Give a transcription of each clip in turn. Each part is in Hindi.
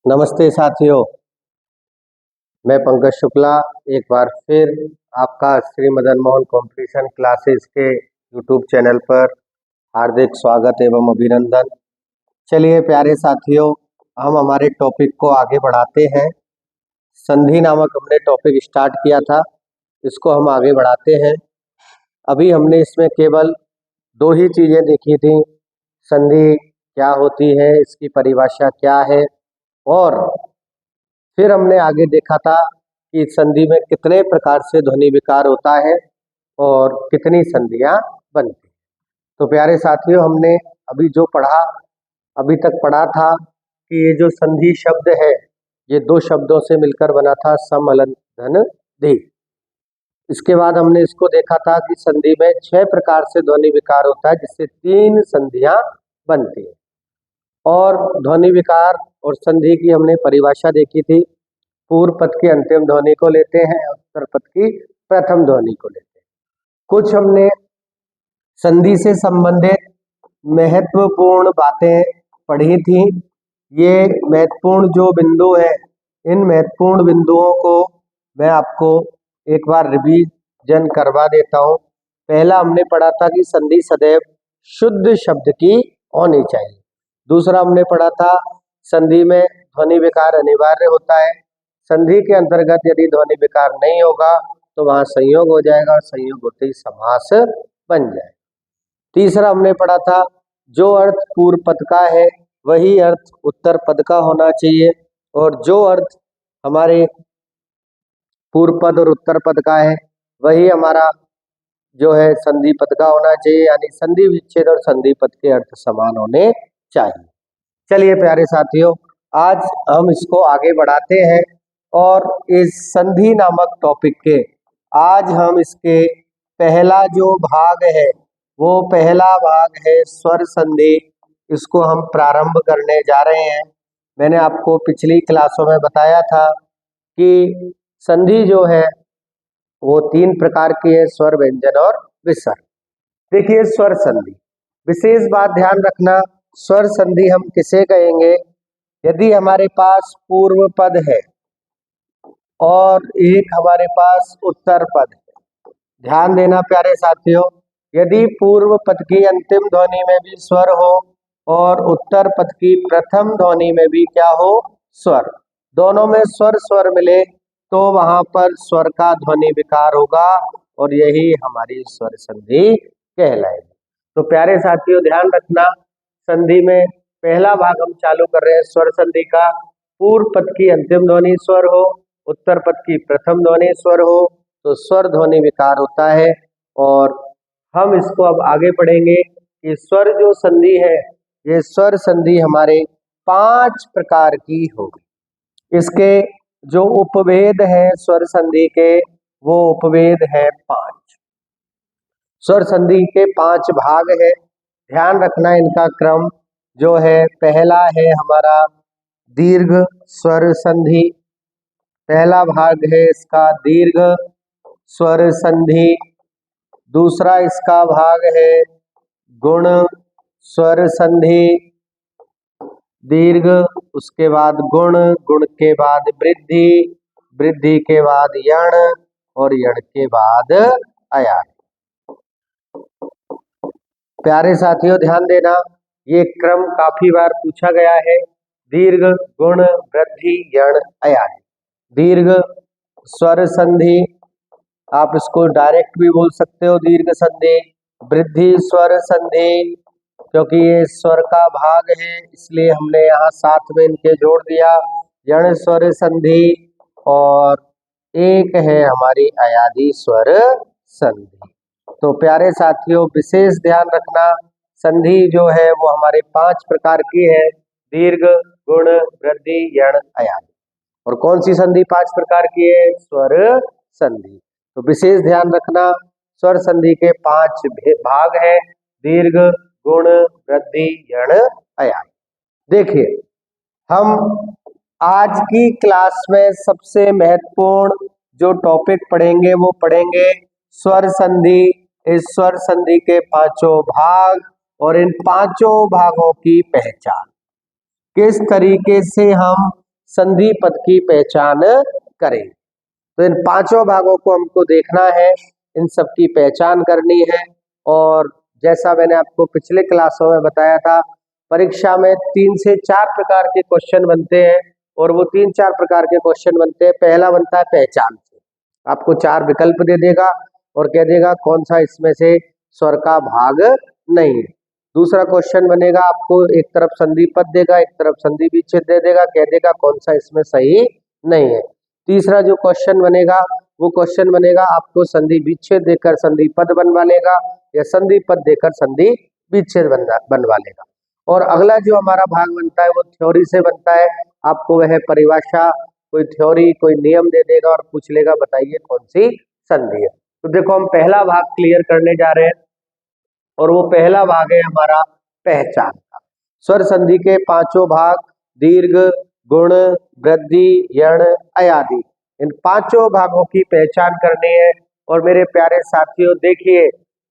नमस्ते साथियों, मैं पंकज शुक्ला एक बार फिर आपका श्री मदन मोहन कॉम्पिटिशन क्लासेस के यूट्यूब चैनल पर हार्दिक स्वागत एवं अभिनंदन। चलिए प्यारे साथियों, हम हमारे टॉपिक को आगे बढ़ाते हैं। संधि नामक हमने टॉपिक स्टार्ट किया था, इसको हम आगे बढ़ाते हैं। अभी हमने इसमें केवल दो ही चीज़ें देखी थी, संधि क्या होती है, इसकी परिभाषा क्या है, और फिर हमने आगे देखा था कि संधि में कितने प्रकार से ध्वनि विकार होता है और कितनी संधियां बनती हैं। तो प्यारे साथियों, हमने अभी तक पढ़ा था कि ये जो संधि शब्द है ये दो शब्दों से मिलकर बना था, सम हलन धन धी। इसके बाद हमने इसको देखा था कि संधि में 6 प्रकार से ध्वनि विकार होता है, जिससे 3 संधियां बनती हैं। और ध्वनि विकार और संधि की हमने परिभाषा देखी थी। पूर्व पद की अंतिम ध्वनि को लेते हैं, उत्तर पद की प्रथम ध्वनि को लेते हैं। कुछ हमने संधि से संबंधित महत्वपूर्ण बातें पढ़ी थी। ये महत्वपूर्ण जो बिंदु है, इन महत्वपूर्ण बिंदुओं को मैं आपको एक बार रिवीजन करवा देता हूँ। पहला हमने पढ़ा था कि संधि सदैव शुद्ध शब्द की होनी चाहिए। दूसरा हमने पढ़ा था संधि में ध्वनि विकार अनिवार्य होता है। संधि के अंतर्गत यदि ध्वनि विकार नहीं होगा तो वहां संयोग हो जाएगा और संयोग होते ही समास बन जाए। तीसरा हमने पढ़ा था जो अर्थ पूर्व पद का है वही अर्थ उत्तर पद का होना चाहिए, और जो अर्थ हमारे पूर्व पद और उत्तर पद का है वही हमारा जो है संधि पद का होना चाहिए, यानी संधि विच्छेद और संधि पद के अर्थ समान होने चाहिए। चलिए प्यारे साथियों, आज हम इसको आगे बढ़ाते हैं और इस संधि नामक टॉपिक के आज हम इसके पहला जो भाग है वो पहला भाग है स्वर संधि। इसको हम प्रारंभ करने जा रहे हैं। मैंने आपको पिछली क्लासों में बताया था कि संधि जो है वो 3 प्रकार की है, स्वर, व्यंजन और विसर्ग। देखिए स्वर संधि, विशेष बात ध्यान रखना, स्वर संधि हम किसे कहेंगे? यदि हमारे पास पूर्व पद है और एक हमारे पास उत्तर पद है। ध्यान देना प्यारे साथियों, यदि पूर्व पद की अंतिम ध्वनि में भी स्वर हो और उत्तर पद की प्रथम ध्वनि में भी क्या हो? स्वर। दोनों में स्वर स्वर मिले तो वहां पर स्वर का ध्वनि विकार होगा और यही हमारी स्वर संधि कहलाएगी। तो प्यारे साथियों ध्यान रखना, संधि में पहला भाग हम चालू कर रहे हैं स्वर संधि का। पूर्व पद की अंतिम ध्वनि स्वर हो, उत्तर पद की प्रथम ध्वनि स्वर हो तो स्वर ध्वनि विकार होता है। और हम इसको अब आगे पढ़ेंगे कि स्वर जो संधि है ये स्वर संधि हमारे 5 प्रकार की होगी। इसके जो उपभेद है स्वर संधि के वो उपभेद है 5। स्वर संधि के 5 भाग है, ध्यान रखना इनका क्रम जो है। पहला है हमारा दीर्घ स्वर संधि, पहला भाग है इसका दीर्घ स्वर संधि। दूसरा इसका भाग है गुण स्वर संधि, दीर्घ, उसके बाद गुण, गुण के बाद वृद्धि, वृद्धि के बाद यण और यण के बाद अयान। प्यारे साथियों ध्यान देना, ये क्रम काफी बार पूछा गया है। दीर्घ, गुण, वृद्धि, यण, अयान। दीर्घ स्वर संधि, आप इसको डायरेक्ट भी बोल सकते हो दीर्घ संधि। वृद्धि स्वर संधि, क्योंकि ये स्वर का भाग है इसलिए हमने यहाँ साथ में इनके जोड़ दिया। यण स्वर संधि, और एक है हमारी अयादी स्वर संधि। तो प्यारे साथियों विशेष ध्यान रखना, संधि जो है वो हमारे 5 प्रकार की है, दीर्घ, गुण, वृद्धि, यण, अयादी। और कौन सी संधि 5 प्रकार की है? स्वर संधि। तो विशेष ध्यान रखना, स्वर संधि के 5 भाग है, दीर्घ, गुण, वृद्धि, यण, अयान। देखिए हम आज की क्लास में सबसे महत्वपूर्ण जो टॉपिक पढ़ेंगे वो पढ़ेंगे स्वर संधि। इस स्वर संधि के 5 भाग और इन 5 भागों की पहचान, किस तरीके से हम संधि पद की पहचान करें। तो इन पांचों भागों को हमको देखना है, इन सब की पहचान करनी है। और जैसा मैंने आपको पिछले क्लासों में बताया था, परीक्षा में 3 से 4 प्रकार के क्वेश्चन बनते हैं और वो 3-4 प्रकार के क्वेश्चन बनते हैं। पहला बनता है पहचान से, आपको 4 विकल्प दे देगा और कह देगा कौन सा इसमें से स्वर का भाग नहीं है। दूसरा क्वेश्चन बनेगा, आपको एक तरफ संधि पद देगा, एक तरफ संधि विच्छेद दे देगा, कह देगा कौन सा इसमें सही नहीं है। तीसरा जो क्वेश्चन बनेगा वो क्वेश्चन बनेगा, आपको संधि विच्छेद देकर संधि पद बनवा लेगा या संधि पद देकर संधि विच्छेद बनवा लेगा। और अगला जो हमारा भाग बनता है वो थ्योरी से बनता है, आपको वह परिभाषा, कोई थ्योरी, कोई नियम दे देगा और पूछ लेगा बताइए कौन सी संधि है। तो देखो हम पहला भाग क्लियर करने जा रहे हैं और वो पहला भाग है हमारा पहचान का। स्वर संधि के पांचों भाग, दीर्घ, गुण, वृद्धि, यण, अयादि, इन पांचों भागों की पहचान करनी है। और मेरे प्यारे साथियों देखिए,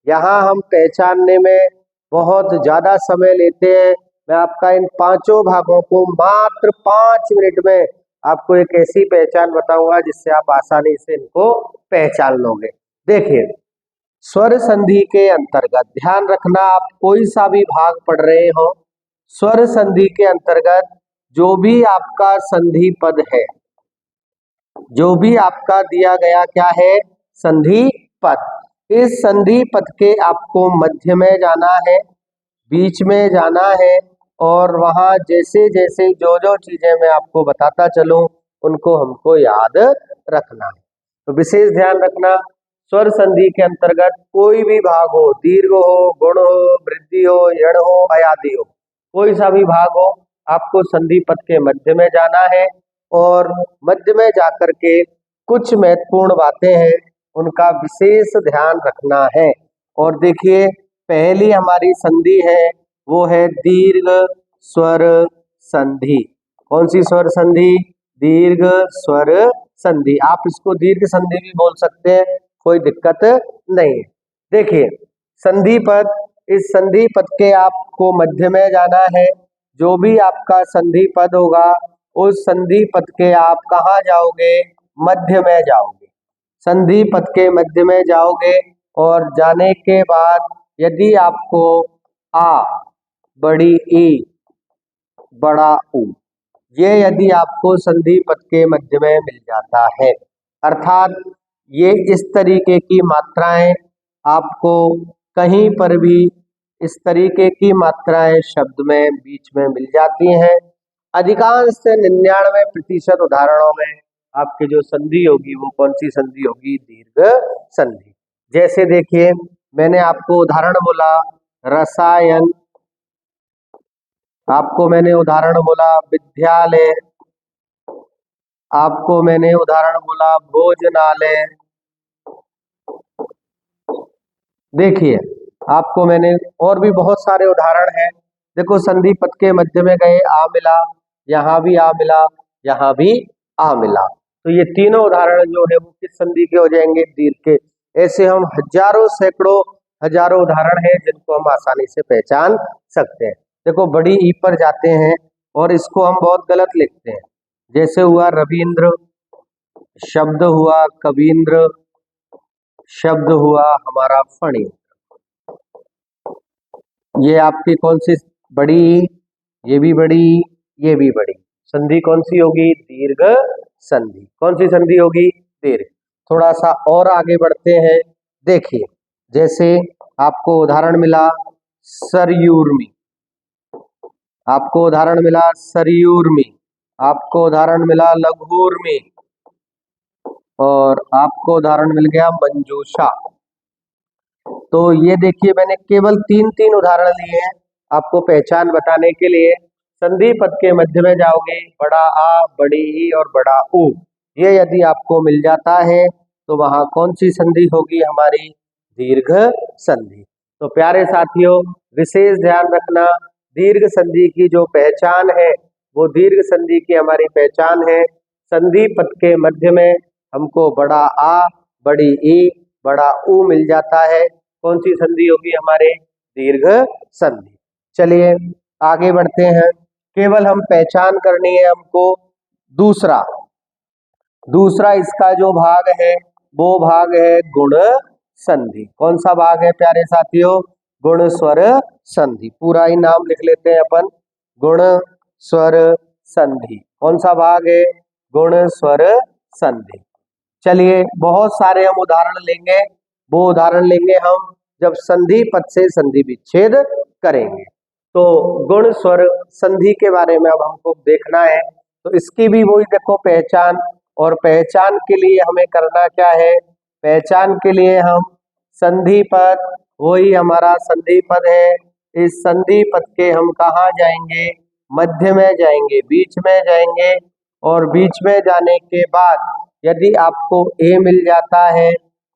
यहाँ हम पहचानने में बहुत ज्यादा समय लेते हैं। मैं आपका इन पांचों भागों को मात्र 5 मिनट में आपको एक ऐसी पहचान बताऊंगा जिससे आप आसानी से इनको पहचान लोगे। देखिए, स्वर संधि के अंतर्गत ध्यान रखना, आप कोई सा भी भाग पढ़ रहे हो, स्वर संधि के अंतर्गत जो भी आपका संधि पद है, जो भी आपका दिया गया क्या है, संधि पद, इस संधि पद के आपको मध्य में जाना है, बीच में जाना है और वहां जैसे जैसे जो जो चीजें मैं आपको बताता चलूं उनको हमको याद रखना है। तो विशेष ध्यान रखना, स्वर संधि के अंतर्गत कोई भी भाग हो, दीर्घ हो, गुण हो, वृद्धि हो, यण हो, अयादि हो, कोई सा भी भाग हो, आपको संधि पद के मध्य में जाना है और मध्य में जाकर के कुछ महत्वपूर्ण बातें हैं उनका विशेष ध्यान रखना है। और देखिए, पहली हमारी संधि है वो है दीर्घ स्वर संधि। कौन सी स्वर संधि? दीर्घ स्वर संधि। आप इसको दीर्घ संधि भी बोल सकते हैं, कोई दिक्कत नहीं है। देखिए, संधि पद, इस संधि पद के आपको मध्य में जाना है। जो भी आपका संधि पद होगा उस संधि पद के आप कहाँ जाओगे? मध्य में जाओगे, संधि पद के मध्य में जाओगे। और जाने के बाद यदि आपको आ, बड़ी ई, बड़ा ऊ, ये यदि आपको संधि पद के मध्य में मिल जाता है, अर्थात ये इस तरीके की मात्राएं आपको कहीं पर भी इस तरीके की मात्राएं शब्द में बीच में मिल जाती हैं, अधिकांश से 99% उदाहरणों में आपकी जो संधि होगी वो कौन सी संधि होगी? दीर्घ संधि। जैसे देखिए, मैंने आपको उदाहरण बोला रसायन, आपको मैंने उदाहरण बोला विद्यालय, आपको मैंने उदाहरण बोला भोजनालय। देखिए, आपको मैंने और भी बहुत सारे उदाहरण हैं। देखो, संधि पद के मध्य में गए, आ मिला, यहाँ भी आ मिला, यहाँ भी आ मिला, तो ये तीनों उदाहरण जो है वो किस संधि के हो जाएंगे? दीर्घ के। ऐसे हम हजारों, सैकड़ों, हजारों उदाहरण हैं जिनको हम आसानी से पहचान सकते हैं। देखो, बड़ी ई पर जाते हैं और इसको हम बहुत गलत लिखते हैं। जैसे हुआ रविंद्र, शब्द हुआ कवींद्र, शब्द हुआ हमारा फणी। ये आपकी कौन सी बड़ी? ये भी बड़ी, ये भी बड़ी। संधि कौन सी होगी? दीर्घ संधि। कौन सी संधि होगी? दीर्घ। थोड़ा सा और आगे बढ़ते हैं। देखिए, जैसे आपको उदाहरण मिला सरयूर्मी, आपको उदाहरण मिला सरयूर्मी, आपको उदाहरण मिला लघुर्मी और आपको उदाहरण मिल गया मंजूषा। तो ये देखिए, मैंने केवल 3 उदाहरण लिए हैं आपको पहचान बताने के लिए। संधि पद के मध्य में जाओगे, बड़ा आ, बड़ी ई और बड़ा ऊ, ये यदि आपको मिल जाता है तो वहां कौन सी संधि होगी? हमारी दीर्घ संधि। तो प्यारे साथियों, विशेष ध्यान रखना, दीर्घ संधि की जो पहचान है वो दीर्घ संधि की हमारी पहचान है, संधि पद के मध्य में हमको बड़ा आ, बड़ी ई, बड़ा ऊ मिल जाता है। कौन सी संधि होगी? हमारे दीर्घ संधि। चलिए आगे बढ़ते हैं। केवल हम पहचान करनी है हमको, दूसरा दूसरा इसका जो भाग है वो भाग है गुण संधि। कौन सा भाग है प्यारे साथियों? गुण स्वर संधि। पूरा ही नाम लिख लेते हैं अपन, गुण स्वर संधि। कौन सा भाग है? गुण स्वर संधि। चलिए बहुत सारे हम उदाहरण लेंगे, वो उदाहरण लेंगे हम जब संधि पद से संधि विच्छेद करेंगे। तो गुण स्वर संधि के बारे में अब हमको देखना है। तो इसकी भी वही देखो पहचान, और पहचान के लिए हमें करना क्या है? पहचान के लिए हम संधि पद, वही हमारा संधि पद है, इस संधि पद के हम कहाँ जाएंगे? मध्य में जाएंगे, बीच में जाएंगे। और बीच में जाने के बाद यदि आपको ए मिल जाता है,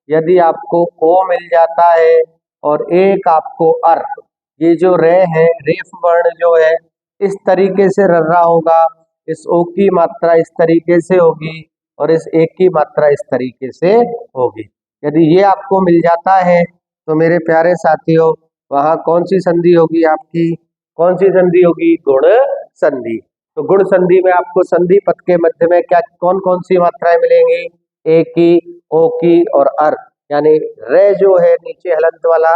यदि आपको ओ मिल जाता है और एक आपको अर, ये जो रे है, रेफ वर्ण जो है इस तरीके से रर्रा होगा, इस ओ की मात्रा इस तरीके से होगी और इस एक की मात्रा इस तरीके से होगी। यदि ये आपको मिल जाता है तो मेरे प्यारे साथियों वहां कौन सी संधि होगी आपकी? कौन सी संधि होगी? गुण संधि। तो गुण संधि में आपको संधि पद के मध्य में क्या कौन कौन सी मात्राएं मिलेंगी? ए की, ओ की और अर, यानी रे जो है नीचे हलंत वाला,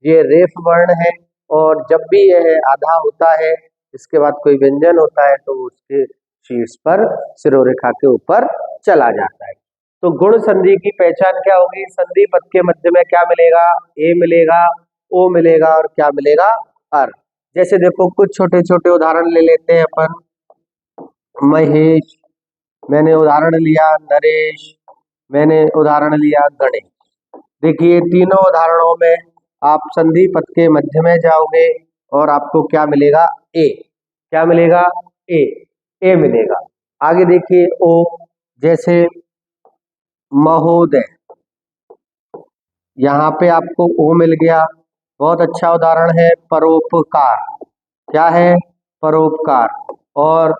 ये रेफ वर्ण है। और जब भी यह आधा होता है, इसके बाद कोई व्यंजन होता है, तो उसके शीर्ष पर शिरोरेखा के ऊपर चला जाता है। तो गुण संधि की पहचान क्या होगी? संधि पद के मध्य में क्या मिलेगा? ए मिलेगा, ओ मिलेगा और क्या मिलेगा? अर। जैसे देखो कुछ छोटे छोटे उदाहरण ले लेते हैं अपन। महेश, मैंने उदाहरण लिया नरेश, मैंने उदाहरण लिया गणेश। देखिए तीनों उदाहरणों में आप संधि पद के मध्य में जाओगे और आपको क्या मिलेगा? ए। क्या मिलेगा? ए। ए मिलेगा। आगे देखिए ओ, जैसे महोदय, यहाँ पे आपको ओ मिल गया। बहुत अच्छा उदाहरण है परोपकार। क्या है? परोपकार। और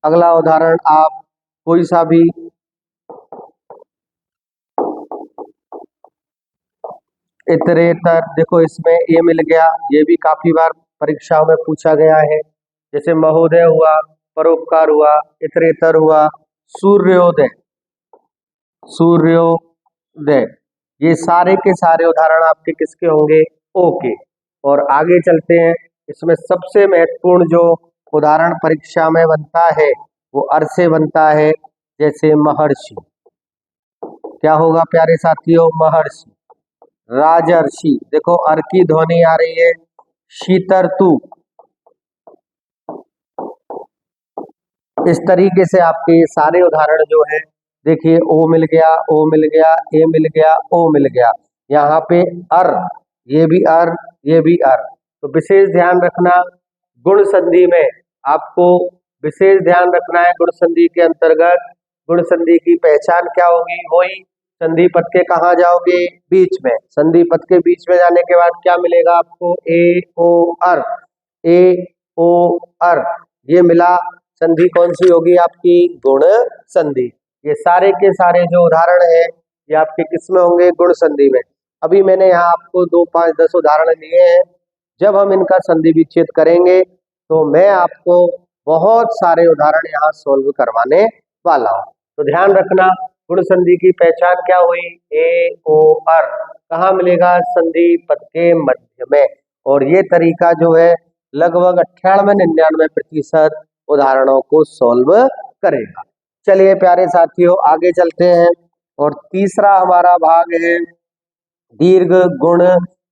अगला उदाहरण आप कोई सा भी, इतरेतर, देखो इसमें ए मिल गया, ये भी काफी बार परीक्षाओं में पूछा गया है। जैसे महोदय हुआ, परोपकार हुआ, इतरेतर हुआ, सूर्योदय, सूर्योदय, ये सारे के सारे उदाहरण आपके किसके होंगे? ओ के। और आगे चलते हैं, इसमें सबसे महत्वपूर्ण जो उदाहरण परीक्षा में बनता है वो अर से बनता है। जैसे महर्षि, क्या होगा प्यारे साथियों? महर्षि। राजर्षि, देखो अर की ध्वनि आ रही है। शीतर्तु, इस तरीके से आपके ये सारे उदाहरण जो है, देखिए ओ मिल गया, ओ मिल गया, ए मिल गया, ओ मिल गया, यहाँ पे अर, ये भी अर, ये भी अर। तो विशेष ध्यान रखना गुण संधि में, आपको विशेष ध्यान रखना है गुण संधि के अंतर्गत। गुण संधि की पहचान क्या होगी? वही संधि पद के कहाँ जाओगे? बीच में। संधि पद के बीच में जाने के बाद क्या मिलेगा आपको? ए ओ अर, ए ओ अर, ये मिला। संधि कौन सी होगी आपकी? गुण संधि। ये सारे के सारे जो उदाहरण है ये आपके किस में होंगे? गुण संधि में। अभी मैंने यहाँ आपको 2, 5, 10 उदाहरण दिए हैं। जब हम इनका संधि विच्छेद करेंगे तो मैं आपको बहुत सारे उदाहरण यहाँ सोल्व करवाने वाला हूँ। तो ध्यान रखना गुण संधि की पहचान क्या हुई? ए ओ अर कहाँ मिलेगा? संधि पद के मध्य में। और ये तरीका जो है लगभग 98-99% उदाहरणों को सॉल्व करेगा। चलिए प्यारे साथियों आगे चलते हैं। और तीसरा हमारा भाग है दीर्घ गुण।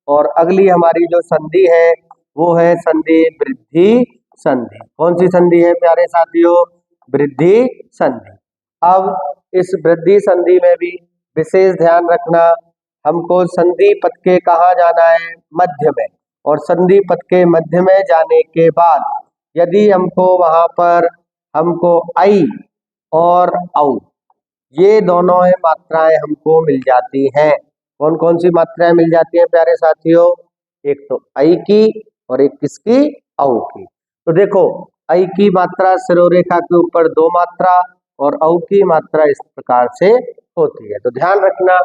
और अगली हमारी जो संधि है वो है संधि वृद्धि संधि। कौन सी संधि है प्यारे साथियों? वृद्धि संधि। अब इस वृद्धि संधि में भी विशेष ध्यान रखना, हमको संधि पद के कहाँ जाना है? मध्य में। और संधि पद के मध्य में जाने के बाद यदि हमको वहां पर हमको आई और औ, ये दोनों मात्राएं हमको मिल जाती हैं। कौन कौन सी मात्राएं मिल जाती हैं प्यारे साथियों? एक तो आई की और एक किसकी? औ की। तो देखो आई की मात्रा शिरोरेखा के ऊपर 2 मात्रा और औ की मात्रा इस प्रकार से होती है। तो ध्यान रखना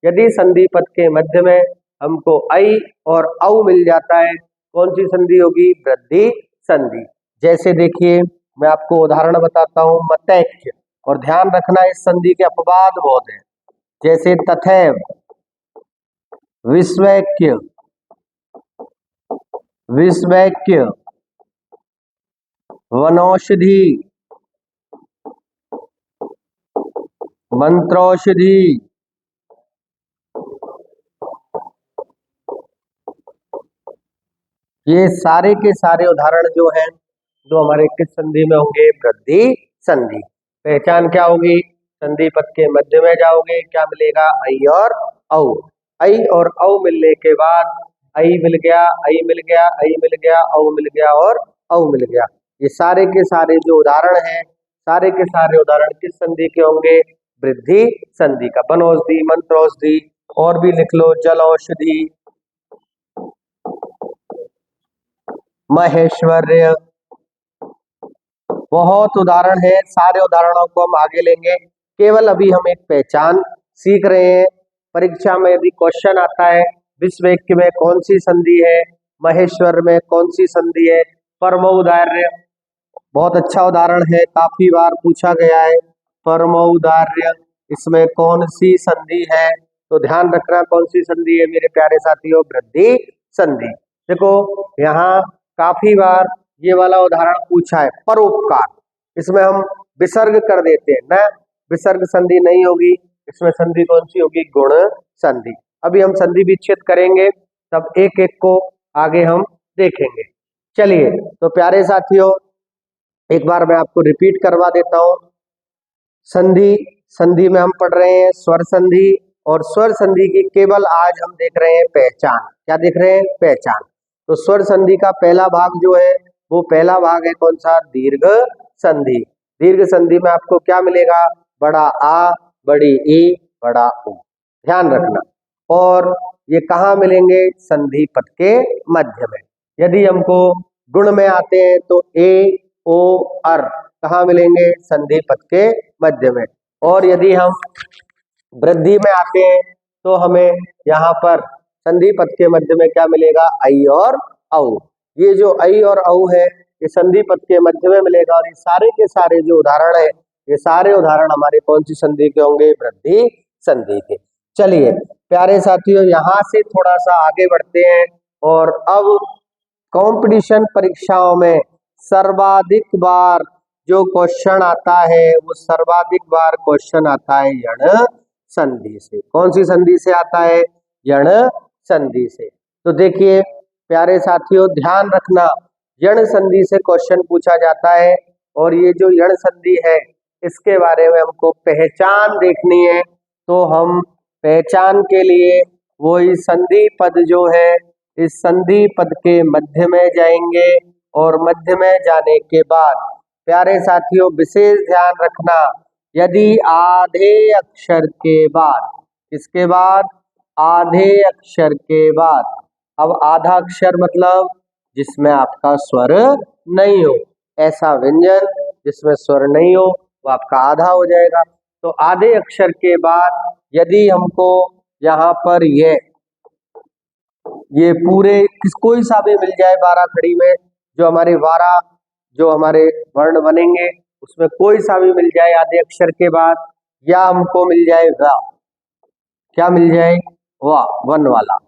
यदि संधि पद के मध्य में हमको आई और औ मिल जाता है, कौन सी संधि होगी? वृद्धि संधि। जैसे देखिए मैं आपको उदाहरण बताता हूं, मतैक्य। और ध्यान रखना इस संधि के अपवाद बहुत हैं, जैसे तथैव, विश्वैक्य, विश्वैक्य, वनौषधि, मंत्रौषधि, ये सारे के सारे उदाहरण जो हैं जो हमारे किस संधि में होंगे, वृद्धि संधि। पहचान क्या होगी, संधि पद के मध्य में जाओगे, क्या मिलेगा, ऐ और औ। ऐ और औ मिलने के बाद ऐ मिल गया, ऐ मिल गया, ऐ मिल गया, औ मिल गया और औ मिल गया। ये सारे के सारे जो उदाहरण हैं, सारे के सारे उदाहरण किस संधि के होंगे, वृद्धि संधि का। वनौषधि, मंत्रौषधि, और भी लिख लो, जल औषधि, महेश्वर्य, बहुत उदाहरण है। सारे उदाहरणों को हम आगे लेंगे, केवल अभी हम एक पहचान सीख रहे हैं। परीक्षा में यदि क्वेश्चन आता है, विश्वैक्य में कौन सी संधि है, महेश्वर में कौन सी संधि है, परमौदार्य बहुत अच्छा उदाहरण है, काफी बार पूछा गया है। परमौदार्य, इसमें कौन सी संधि है, तो ध्यान रखना कौन सी संधि है मेरे प्यारे साथियों, वृद्धि संधि। देखो यहाँ काफी बार ये वाला उदाहरण पूछा है, परोपकार, इसमें हम विसर्ग कर देते हैं ना, विसर्ग संधि नहीं होगी, इसमें संधि कौन सी होगी, गुण संधि। अभी हम संधि विच्छेद करेंगे, तब एक एक को आगे हम देखेंगे। चलिए तो प्यारे साथियों, एक बार मैं आपको रिपीट करवा देता हूं। संधि, संधि में हम पढ़ रहे हैं स्वर संधि, और स्वर संधि की केवल आज हम देख रहे हैं पहचान। क्या देख रहे हैं, पहचान। तो स्वर संधि का पहला भाग जो है, वो पहला भाग है कौन सा, दीर्घ संधि। दीर्घ संधि में आपको क्या मिलेगा, बड़ा आ, बड़ी ई, बड़ा उ, ध्यान रखना। और ये कहाँ मिलेंगे, संधि पद के मध्य में। यदि हमको गुण में आते हैं तो ए, ओ, अर कहाँ मिलेंगे, संधि पद के मध्य में। और यदि हम वृद्धि में आते हैं तो हमें यहाँ पर संधि पद के मध्य में क्या मिलेगा, ऐ और औ। ये जो ऐ और औ है, ये संधि पद के मध्य में मिलेगा। और ये सारे के सारे जो उदाहरण है, ये सारे उदाहरण हमारे कौन सी संधि के होंगे, वृद्धि संधि के। चलिए प्यारे साथियों, यहाँ से थोड़ा सा आगे बढ़ते हैं, और अब कंपटीशन परीक्षाओं में सर्वाधिक बार जो क्वेश्चन आता है, वो सर्वाधिक बार क्वेश्चन आता है यण संधि से। कौन सी संधि से आता है, यण संधि से। तो देखिए प्यारे साथियों, ध्यान रखना, यण संधि से क्वेश्चन पूछा जाता है। और ये जो यण संधि है, इसके बारे में हमको पहचान देखनी है, तो हम पहचान के लिए वही संधि पद जो है, इस संधि पद के मध्य में जाएंगे। और मध्य में जाने के बाद प्यारे साथियों विशेष ध्यान रखना, यदि आधे अक्षर के बाद, इसके बाद आधे अक्षर के बाद, अब आधा अक्षर मतलब जिसमें आपका स्वर नहीं हो, ऐसा व्यंजन जिसमें स्वर नहीं हो वो आपका आधा हो जाएगा। तो आधे अक्षर के बाद यदि हमको यहाँ पर ये पूरे कोई सा भी मिल जाए 12 खड़ी में, जो हमारे 12 जो हमारे वर्ण बनेंगे, उसमें कोई सा भी मिल जाए आधे अक्षर के बाद, या हमको मिल जाए वा, क्या मिल जाए, वाह, वन वाला,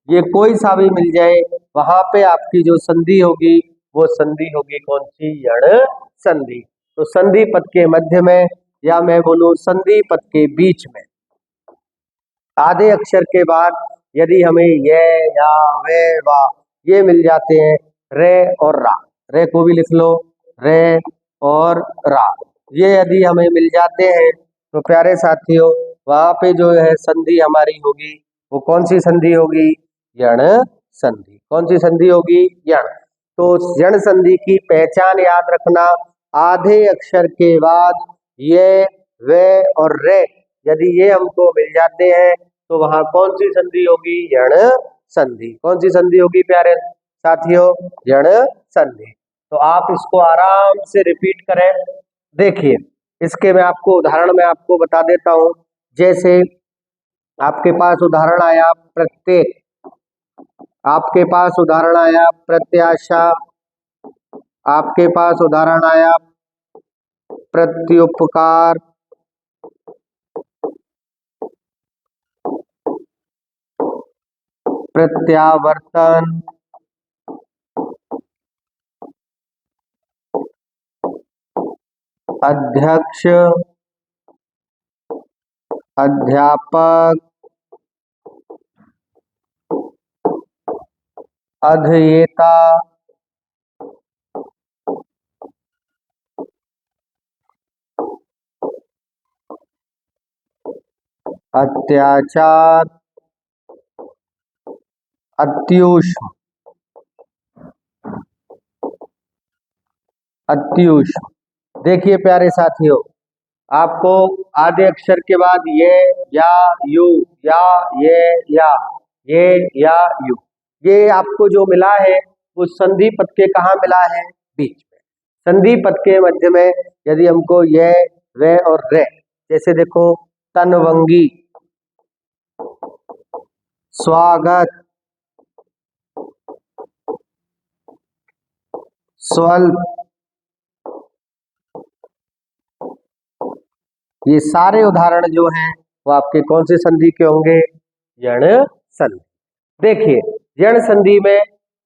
ये कोई सा भी मिल जाए, वहां पे आपकी जो संधि होगी वो संधि होगी कौन सी, यण संधि। तो संधि पद के मध्य में, या मैं बोलूं संधि पद के बीच में, आधे अक्षर के बाद यदि हमें ये, या, वे, वा ये मिल जाते हैं, रे और रा, रे को भी लिख लो, रे और रा, ये यदि हमें मिल जाते हैं, तो प्यारे साथियों वहां पे जो है संधि हमारी होगी, वो कौन सी संधि होगी, यण संधि। कौन सी संधि होगी, यण। तो यण संधि की पहचान याद रखना, आधे अक्षर के बाद ये, वे और रे यदि ये हमको मिल जाते हैं, तो वहां कौन सी संधि होगी, यण संधि। कौन सी संधि होगी प्यारे साथियों, यण संधि। तो आप इसको आराम से रिपीट करें। देखिए इसके मैं आपको उदाहरण में आपको बता देता हूं। जैसे आपके पास उदाहरण आया प्रत्येक, आपके पास उदाहरण आया प्रत्याशा, आपके पास उदाहरण आया प्रत्युपकार, प्रत्यावर्तन, अध्यक्ष, अध्यापक, अध्येता, अत्याचार, अत्यूष्म, अत्यूष्म। देखिए प्यारे साथियों, आपको आधे अक्षर के बाद ये, या, यू, या, या, या, यू, ये आपको जो मिला है वो संधि पद के कहाँ मिला है? बीच में। संधि पद के मध्य में यदि हमको ये, वे और रे, जैसे देखो तनवंगी, स्वागत, स्वल्प, ये सारे उदाहरण जो हैं वो आपके कौन से संधि के होंगे? यण संधि। देखिए यण संधि में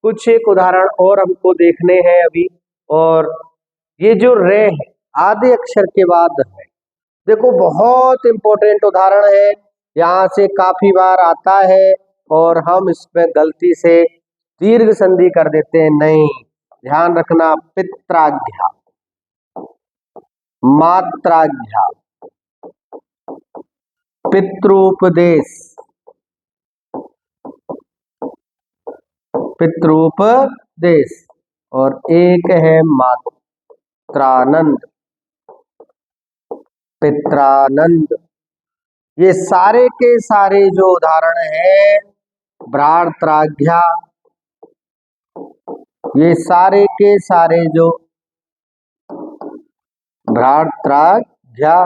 कुछ एक उदाहरण और हमको देखने हैं अभी। और ये जो रे है आधे अक्षर के बाद है, देखो बहुत इंपॉर्टेंट उदाहरण है, यहाँ से काफी बार आता है और हम इसमें गलती से दीर्घ संधि कर देते हैं। नहीं, ध्यान रखना, पित्राज्ञा, मात्राज्ञा, पितृपदेश, पितृपदेश, और एक है मात्रानंद, पित्रानंद। ये सारे के सारे जो उदाहरण हैं, भ्रातृज्ञा, ये सारे के सारे जो भ्रातृज्ञा,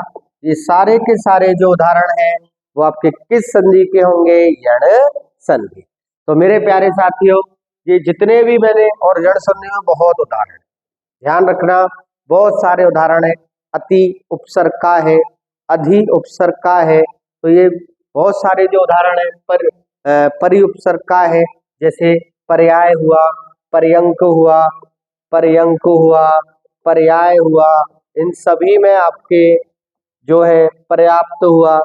ये सारे के सारे जो उदाहरण हैं वो आपके किस संधि के होंगे? यण संधि। तो मेरे प्यारे साथियों, ये जितने भी मैंने, और यण संधि में बहुत उदाहरण, ध्यान रखना बहुत सारे उदाहरण है। अति उपसर्ग का है, अधि उपसर्ग का है, तो ये बहुत सारे जो उदाहरण है। परि उपसर्ग का है, जैसे पर्याय हुआ, पर्यंक हुआ, पर्यंक हुआ, पर्याय हुआ, इन सभी में आपके जो है पर्याप्त हुआ।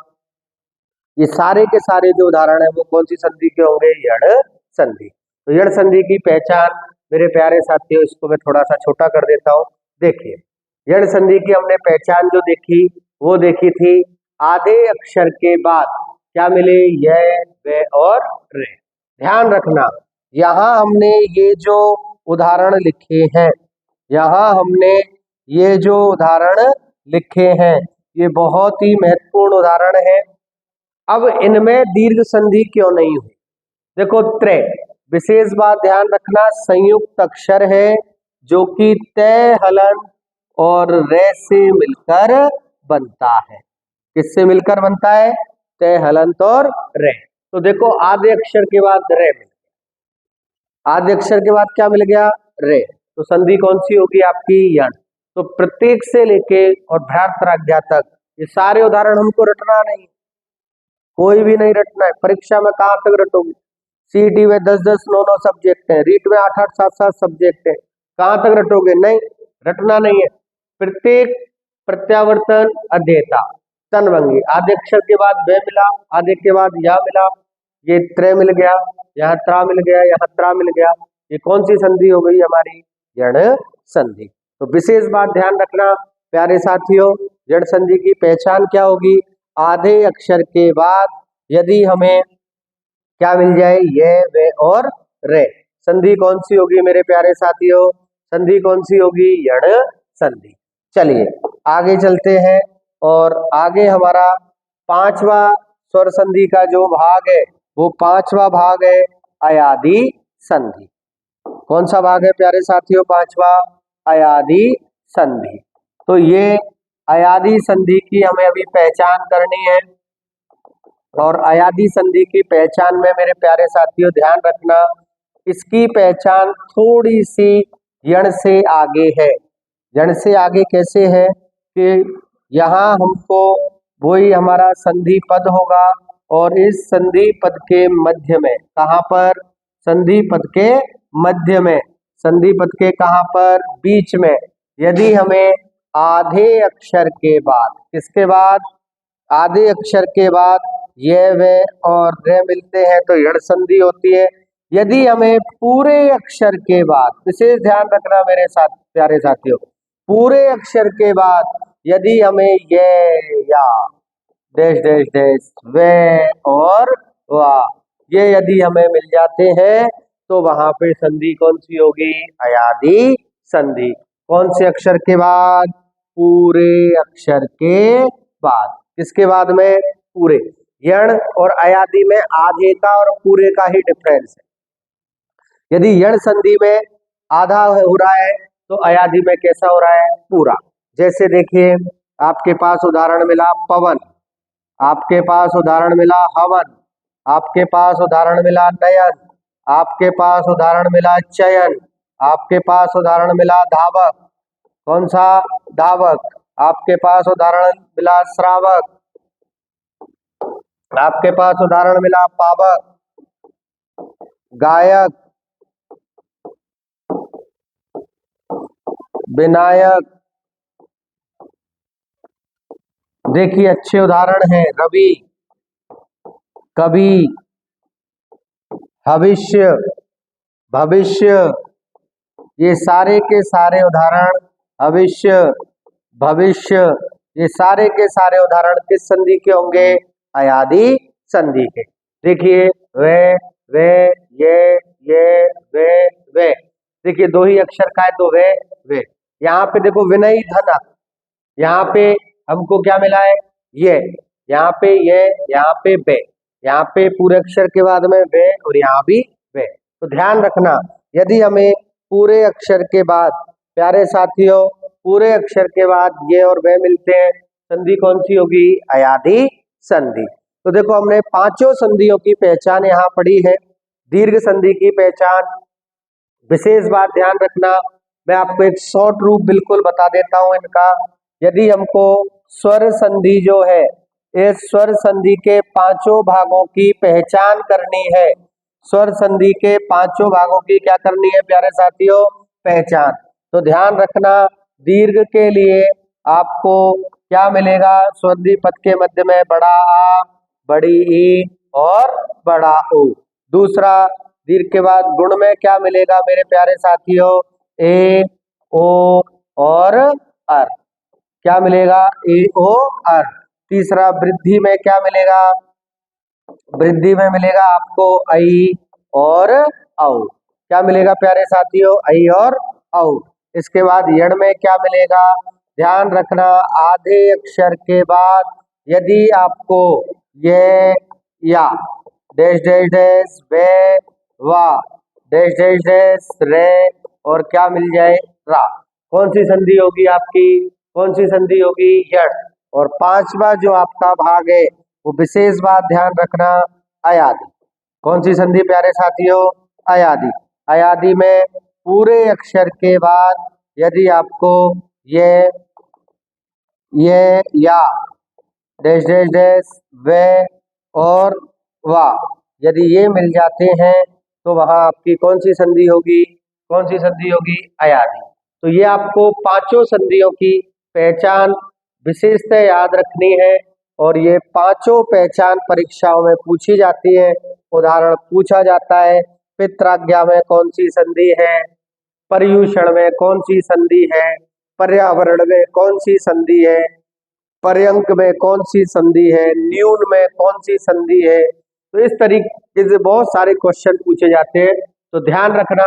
ये सारे के सारे जो उदाहरण है वो कौन सी संधि के होंगे? यण संधि। तो यण संधि की पहचान मेरे प्यारे साथियों, इसको मैं थोड़ा सा छोटा कर देता हूँ। देखिए यण संधि की हमने पहचान जो देखी वो देखी थी, आधे अक्षर के बाद क्या मिले? ये, वे और रे। ध्यान रखना, यहाँ हमने ये जो उदाहरण लिखे हैं, यहाँ हमने ये जो उदाहरण लिखे हैं, ये बहुत ही महत्वपूर्ण उदाहरण है। अब इनमें दीर्घ संधि क्यों नहीं हुई? देखो त्रे, विशेष बात ध्यान रखना, संयुक्त अक्षर है जो कि तय, हलन और रे से मिलकर बनता है। किससे मिलकर बनता है? तय, हलंत और रे। तो देखो आधे अक्षर के बाद रे मिल गया, आधे अक्षर के बाद क्या मिल गया? रे। तो संधि कौन सी होगी आपकी? यण। तो प्रत्येक से लेके और भ्रातृज्ञा तक ये सारे उदाहरण हमको रटना नहीं, कोई भी नहीं रटना है। परीक्षा में कहाँ तक रटोगे? सीईटी में 10-10, 9-9 सब्जेक्ट है, रीट में 8-8, 7-7 सब्जेक्ट है, कहाँ तक रटोगे? नहीं, रटना नहीं है। प्रत्येक प्रत्यावर्तन, अध्येता, तनभंगी, आधे अक्षर के बाद वे मिला, आधे के बाद या मिला, ये त्रे मिल गया, यहाँ त्रा मिल गया, यहाँ त्रा मिल गया, ये कौन सी संधि हो गई हमारी? यण संधि। तो विशेष बात ध्यान रखना प्यारे साथियों, यण संधि की पहचान क्या होगी? आधे अक्षर के बाद यदि हमें क्या मिल जाए? ये, वे और रे, संधि कौन सी होगी मेरे प्यारे साथियों? संधि कौन सी होगी? यण संधि। चलिए आगे चलते हैं, और आगे हमारा पांचवा स्वर संधि का जो भाग है वो पांचवा भाग है अयादि संधि। कौन सा भाग है प्यारे साथियों? पांचवा, अयादि संधि। तो ये अयादि संधि की हमें अभी पहचान करनी है, और अयादि संधि की पहचान में मेरे प्यारे साथियों ध्यान रखना, इसकी पहचान थोड़ी सी यण से आगे है। यण से आगे कैसे है कि यहाँ हमको वही हमारा संधि पद होगा और इस संधि पद के मध्य में, कहाँ पर, संधि पद के मध्य में, संधि पद के कहाँ पर, बीच में, यदि हमें आधे अक्षर के बाद, किसके बाद, आधे अक्षर के बाद ये वे और रे मिलते हैं तो यण संधि होती है। यदि हमें पूरे अक्षर के बाद, विशेष ध्यान रखना मेरे साथ प्यारे साथियों, पूरे अक्षर के बाद यदि हमें ये या डैश डैश डैश वे और वाह ये यदि हमें मिल जाते हैं तो वहां पे संधि कौन सी होगी, अयादी संधि। कौन से अक्षर के बाद, पूरे अक्षर के बाद। किसके बाद में, पूरे। यण और अयादी में आधे का और पूरे का ही डिफरेंस है। यदि यण संधि में आधा हो रहा है तो अयादी में कैसा हो रहा है, पूरा। जैसे देखिए आपके पास उदाहरण मिला पवन, आपके पास उदाहरण मिला हवन, आपके पास उदाहरण मिला नयन, आपके पास उदाहरण मिला चयन, आपके पास उदाहरण मिला धावक। कौन सा, धावक। आपके पास उदाहरण मिला श्रावक, आपके पास उदाहरण मिला पावक, गायक, विनायक। देखिए अच्छे उदाहरण हैं, रवि, कवि, भविष्य, भविष्य। ये सारे के सारे उदाहरण, भविष्य, भविष्य, ये सारे के सारे उदाहरण किस संधि के होंगे, अयादी संधि के। देखिए वे ये वे। देखिए दो ही अक्षर का है तो वे। यहाँ पे देखो विनयी धनक, यहाँ पे हमको क्या मिला है, ये, यहाँ पे ये, यहाँ पे बे, यहाँ पे पूरे अक्षर के बाद में वे और यहाँ भी वे। तो ध्यान रखना यदि हमें पूरे अक्षर के बाद, प्यारे साथियों, पूरे अक्षर के बाद ये और वे मिलते हैं, संधि कौन सी होगी, अयादी संधि। तो देखो हमने पांचों संधियों की पहचान यहाँ पढ़ी है। दीर्घ संधि की पहचान, विशेष बात ध्यान रखना, मैं आपको एक शॉर्ट रूप बिल्कुल बता देता हूं इनका। यदि हमको स्वर संधि जो है, इस स्वर संधि के पांचों भागों की पहचान करनी है, स्वर संधि के पांचों भागों की क्या करनी है प्यारे साथियों, पहचान। तो ध्यान रखना दीर्घ के लिए आपको क्या मिलेगा, स्वरधि पद के मध्य में बड़ा आ, बड़ी ई और बड़ा ओ। दूसरा, दीर्घ के बाद गुण में क्या मिलेगा मेरे प्यारे साथियों, ए ओ और अर। क्या मिलेगा, ए ओ अर। तीसरा, वृद्धि में क्या मिलेगा, वृद्धि में मिलेगा आपको आई और औ। क्या मिलेगा प्यारे साथियों, आई और औ। इसके बाद यण में क्या मिलेगा, ध्यान रखना आधे अक्षर के बाद यदि आपको ये या डैश डैश डैश वे वा डैश डैश डैश रे और क्या मिल जाए, रा, कौन सी संधि होगी आपकी, कौन सी संधि होगी, यण। और पांचवा जो आपका भाग है वो विशेष बात ध्यान रखना, अयादी। कौन सी संधि प्यारे साथियों, अयादी। अयादी में पूरे अक्षर के बाद यदि आपको ये या डैश डैश डैश वे और वा यदि ये मिल जाते हैं तो वहां आपकी कौन सी संधि होगी, कौन सी संधि होगी, अयादी। तो ये आपको पांचों संधियों की पहचान विशेषतः याद रखनी है और ये पांचों पहचान परीक्षाओं में पूछी जाती है। उदाहरण पूछा जाता है, पित्राज्ञा में कौन सी संधि है, पर्यूषण में कौन सी संधि है, पर्यावरण में कौन सी संधि है, पर्यंक में कौन सी संधि है, न्यून में कौन सी संधि है। तो इस तरीके से बहुत सारे क्वेश्चन पूछे जाते हैं। तो ध्यान रखना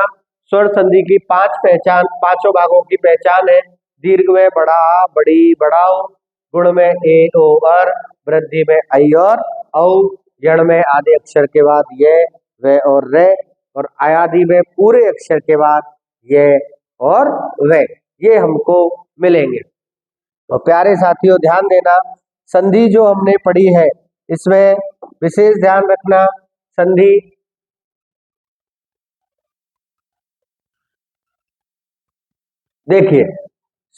स्वर संधि की पांच पहचान, पांचों भागों की पहचान है। दीर्घ में बड़ा आ, बड़ी बड़ा ओ, गुण में ए ओ अर, वृद्धि में आई और औ, यण में आधे अक्षर के बाद ये वे और रे और अयादी में पूरे अक्षर के बाद ये और वे, ये हमको मिलेंगे। तो प्यारे साथियों ध्यान देना, संधि जो हमने पढ़ी है इसमें विशेष ध्यान रखना, संधि देखिए,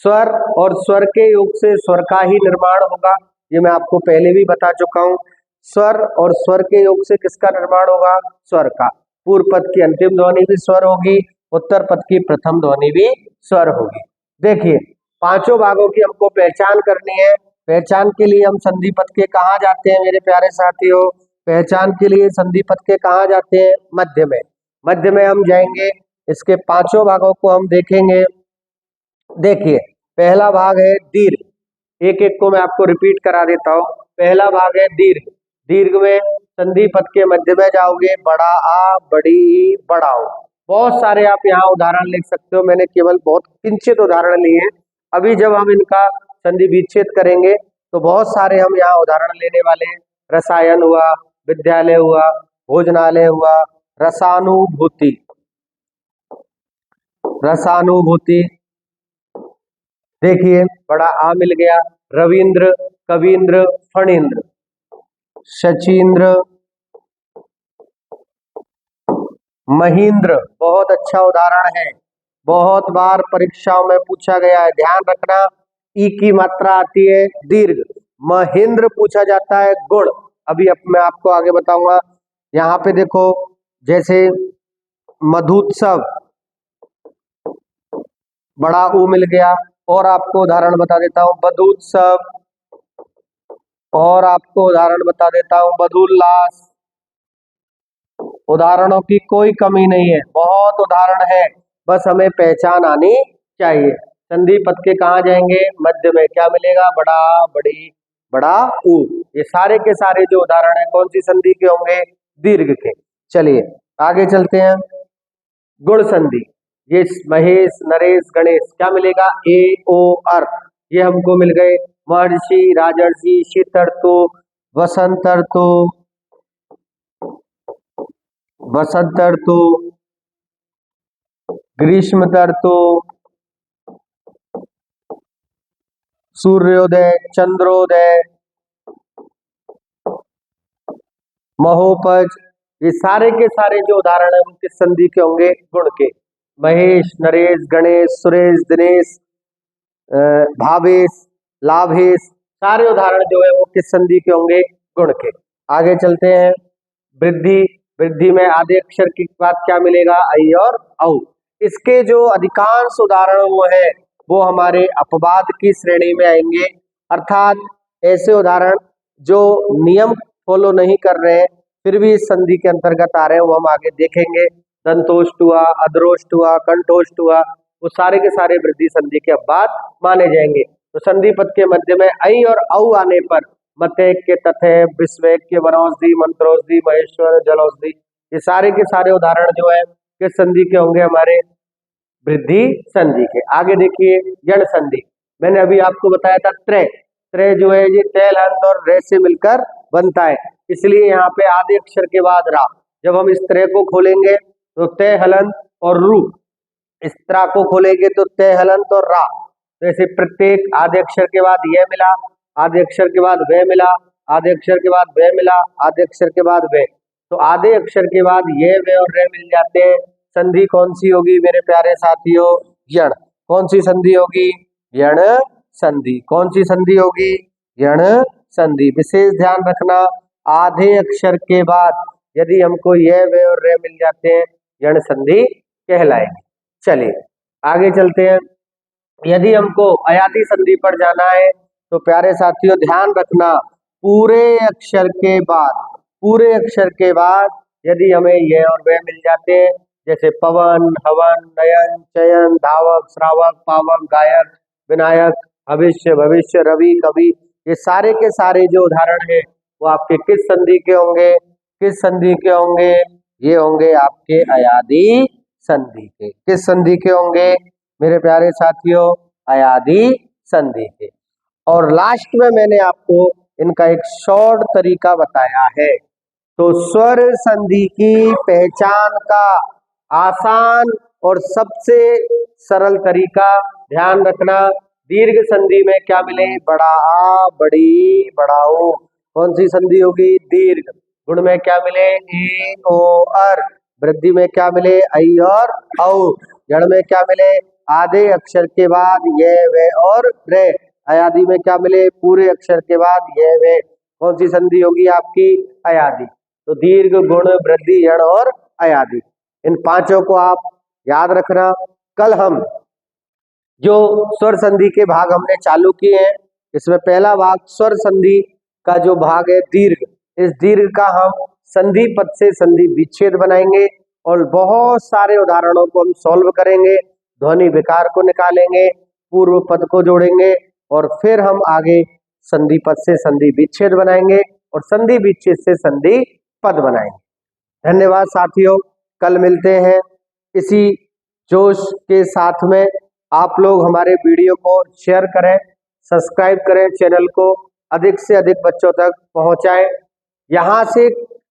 स्वर और स्वर के योग से स्वर का ही निर्माण होगा, ये मैं आपको पहले भी बता चुका हूं। स्वर और स्वर के योग से किसका निर्माण होगा? स्वर का। पूर्व पद की अंतिम ध्वनि भी स्वर होगी, उत्तर पद की प्रथम ध्वनि भी स्वर होगी। देखिए, पांचों भागों की हमको पहचान करनी है। पहचान के लिए हम संधि पद के कहाँ जाते हैं मेरे प्यारे साथियों? पहचान के लिए संधि पद के कहाँ जाते हैं? मध्य में। मध्य में हम जाएंगे, इसके पांचों भागों को हम देखेंगे। देखिए, पहला भाग है दीर्घ। एक एक को मैं आपको रिपीट करा देता हूँ। पहला भाग है दीर्घ। दीर्घ में संधि पद के मध्य में जाओगे, बड़ा आ, बड़ी ई, बड़ा ओ। बहुत सारे आप यहाँ उदाहरण लिख सकते हो, मैंने केवल बहुत किंचित उदाहरण लिए हैं। अभी जब हम इनका संधि विच्छेद करेंगे तो बहुत सारे हम यहाँ उदाहरण लेने वाले हैं। रसायन हुआ, विद्यालय हुआ, भोजनालय हुआ, रसानुभूति, रसानुभूति। देखिए, बड़ा आ मिल गया। रविंद्र, कविंद्र, फणींद्र, शचींद्र, महेंद्र। बहुत अच्छा उदाहरण है, बहुत बार परीक्षाओं में पूछा गया है। ध्यान रखना, ई की मात्रा आती है दीर्घ। महेंद्र पूछा जाता है गुण। अभी मैं आपको आगे बताऊंगा। यहाँ पे देखो, जैसे मधुत्सव, बड़ा ऊ मिल गया। और आपको उदाहरण बता देता हूँ, बधूत्सव। और आपको उदाहरण बता देता हूँ, बधुल्लास। उदाहरणों की कोई कमी नहीं है, बहुत उदाहरण है, बस हमें पहचान आनी चाहिए। संधि पद के कहाँ जाएंगे? मध्य में। क्या मिलेगा? बड़ा, बड़ी, बड़ा ऊ। ये सारे के सारे जो उदाहरण है कौन सी संधि के होंगे? दीर्घ के। चलिए आगे चलते हैं। गुण संधि, ये महेश, नरेश, गणेश, क्या मिलेगा? ए ओ अर। ये हमको मिल गए। महर्षि, राजर्षि, शीत ऋतु, वसंत ऋतु, वसंत ऋतु, ग्रीष्म ऋतु, सूर्योदय, चंद्रोदय, महोपज। ये सारे के सारे जो उदाहरण है वो किस संधि के होंगे? गुण के। महेश, नरेश, गणेश, सुरेश, दिनेश, भावेश, लाभेश, सारे उदाहरण जो है वो किस संधि के होंगे? गुण के। आगे चलते हैं। वृद्धि, वृद्धि में आधे अक्षर के बाद क्या मिलेगा? ऐ और औ। इसके जो अधिकांश उदाहरण वो है वो हमारे अपवाद की श्रेणी में आएंगे, अर्थात ऐसे उदाहरण जो नियम फॉलो नहीं कर रहे हैं फिर भी इस संधि के अंतर्गत आ रहे हैं, वो हम आगे देखेंगे। दंतोष्ट हुआ, अधरोष्ट हुआ, कंठोष्ट हुआ, वो सारे के सारे वृद्धि संधि के अपवाद माने जाएंगे। तो संधि पद के मध्य में ऐ और औ आने पर मते के तथे, विश्वेक के वनौषधि, मंत्रोषधि, महेश्वर, जलौषधि, ये सारे के सारे उदाहरण जो है किस संधि के होंगे? हमारे वृद्धि संधि के। आगे देखिए यण संधि। मैंने अभी आपको बताया था त्रय। त्रय जो है ये तैल, हंत और रे से मिलकर बनता है, इसलिए यहाँ पे आधे अक्षर के बाद रा। जब हम इस त्रय को खोलेंगे तो तय, हलंत और रू। इस त्रा को खोलेंगे तो तय, हलंत और रा। तो ऐसे प्रत्येक आधे अक्षर के बाद यह मिला, आधे अक्षर के बाद वह मिला, आधे अक्षर के बाद वह मिला, आधे अक्षर के बाद वह। तो आधे अक्षर के बाद ये, वे और रे मिल जाते हैं। संधि कौन सी होगी मेरे प्यारे साथियों? यण। कौन सी संधि होगी? यण संधि। कौन सी संधि होगी? यण संधि। विशेष ध्यान रखना, आधे अक्षर के बाद यदि हमको ये, वे और रे मिल जाते हैं, यण संधि कहलाएगी। चलिए आगे चलते हैं। यदि हमको अयाती संधि पर जाना है तो प्यारे साथियों ध्यान रखना, पूरे अक्षर के बाद, पूरे अक्षर के बाद यदि हमें यह और वह मिल जाते हैं, जैसे पवन, हवन, नयन, चयन, धावक, श्रावक, पावक, गायक, विनायक, भविष्य, भविष्य, रवि, कवि, ये सारे के सारे जो उदाहरण हैं वो आपके किस संधि के होंगे? किस संधि के होंगे? ये होंगे आपके अयादी संधि के। किस संधि के होंगे मेरे प्यारे साथियों? अयादी संधि के। और लास्ट में मैंने आपको इनका एक शॉर्ट तरीका बताया है। तो स्वर संधि की पहचान का आसान और सबसे सरल तरीका ध्यान रखना, दीर्घ संधि में क्या मिले? बड़ा आ, बड़ी, बड़ा ओ। कौन सी संधि होगी? दीर्घ। गुण में क्या मिले? ए ओ अर। वृद्धि में क्या मिले? ऐ और औ। जड़ में क्या मिले? आधे अक्षर के बाद ये वे और रे। अयादी में क्या मिले? पूरे अक्षर के बाद ये वे। कौन सी संधि होगी आपकी? अयादी। तो दीर्घ, गुण, वृद्धि, यण और अयादी, इन पांचों को आप याद रखना। कल हम जो स्वर संधि के भाग हमने चालू किए हैं, इसमें पहला भाग स्वर संधि का जो भाग है दीर्घ, इस दीर्घ का हम संधि पद से संधि विच्छेद बनाएंगे और बहुत सारे उदाहरणों को हम सॉल्व करेंगे, ध्वनि विकार को निकालेंगे, पूर्व पद को जोड़ेंगे और फिर हम आगे संधि पद से संधि विच्छेद बनाएंगे और संधि विच्छेद से संधि पद बनाएंगे। धन्यवाद साथियों, कल मिलते हैं इसी जोश के साथ में। आप लोग हमारे वीडियो को शेयर करें, सब्सक्राइब करें, चैनल को अधिक से अधिक बच्चों तक पहुंचाएं। यहाँ से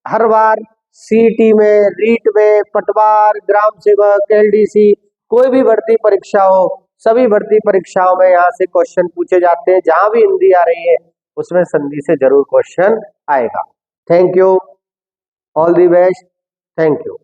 हर बार सीटी में, रीट में, पटवार, ग्राम सेवक, एलडीसी, कोई भी भर्ती परीक्षा हो, सभी भर्ती परीक्षाओं में यहाँ से क्वेश्चन पूछे जाते हैं। जहां भी हिंदी आ रही है उसमें संधि से जरूर क्वेश्चन आएगा। Thank you, all the best, thank you.